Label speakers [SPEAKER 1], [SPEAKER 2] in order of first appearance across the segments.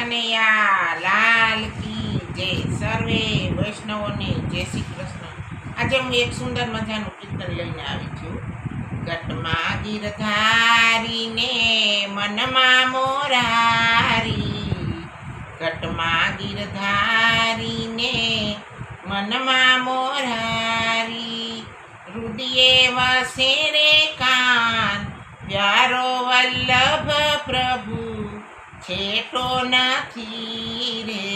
[SPEAKER 1] કનૈયા લાલ કી જય. સર્વે વૈષ્ણવોને જય શ્રી કૃષ્ણ. આજે હું એક સુંદર મજાનું કીર્તન લઈને આવી છું. ઘટમાં ગીરધારીને મનમાં મોરારી, ઘટમાં ગીરધારીને મનમાં મોરારી, હૃદયે વસે રે કાન પ્યારો વલ્લભ પ્રભુ, છેટો નથી રે.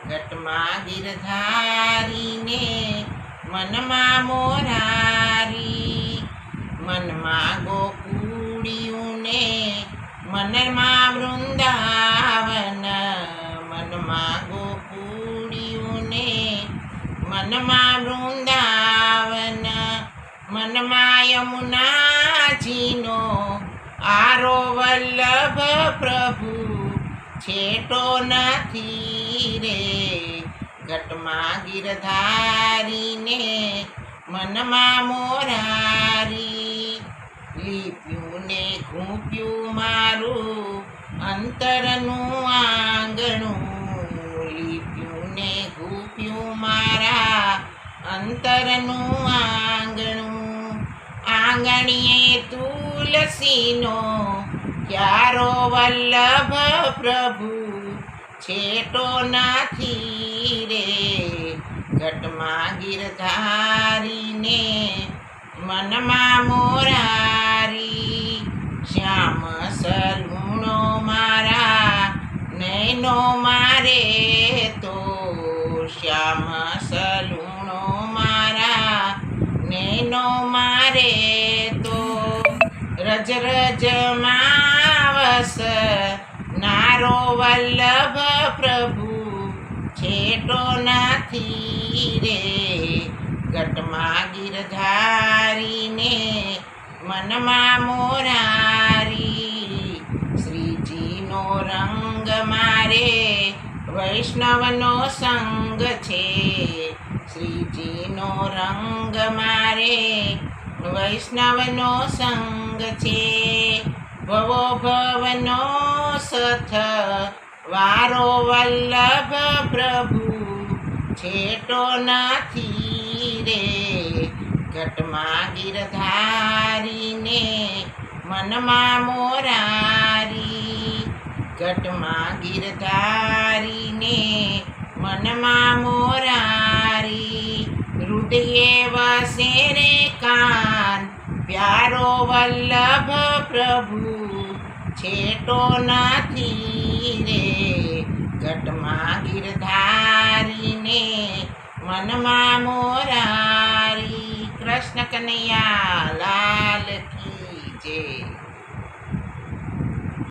[SPEAKER 1] ઘટમાં ગીરધારીને મનમાં મોરારી, મનમાં ગોકુળિયું ને મનમાં વૃંદાવન, મનમાં ગોકુળિયું ને મનમાં વૃંદાવન, મનમાં યમુનાજીનો આરો વલ્લભ પ્રભુ, છેટો નથી રે. ઘટમાં ગીરધારીને મનમાં મોરારી, લીપ્યું ને ઘૂંપ્યું મારું અંતરનું આંગણું, લીપ્યું ને ઘૂંપ્યું મારા અંતરનું આંગણું, આંગણીએ તુલસીનો ક્યારો વલ્લભ પ્રભુ, છેટો નથી રે. ઘટમાં ગીરધારીને મનમાં મોરારી, શ્યામ સલૂણો મારા નૈનો મારે તો, શ્યામ સલૂણો મારા નૈનો મારે તો, રજ રજમાં વસ નારો વલ્લભ પ્રભુ, છેટો નથી રે. ઘટમાં ગીરધારીને મનમાં મોરારી, શ્રીજીનો રંગ મારે વૈષ્ણવનો સંગ છે, શ્રીજીનો રંગ મારે વૈષ્ણવનો સંગ છે. ભવો ભવનો સથ વારો વલ્લભ પ્રભુ, છેટો નથી રે. ઘટમાં ગીરધારીને મનમાં મોરારી, ઘટમાં ગીરધારીને મનમાં મોરારી, હૃદયે વસે રે કાન પ્યારો વલ્લભ પ્રભુ, છેટો નથી રે. ઘટમાં ગીરધારીને મનમાં મોરારી. કૃષ્ણ કનૈયા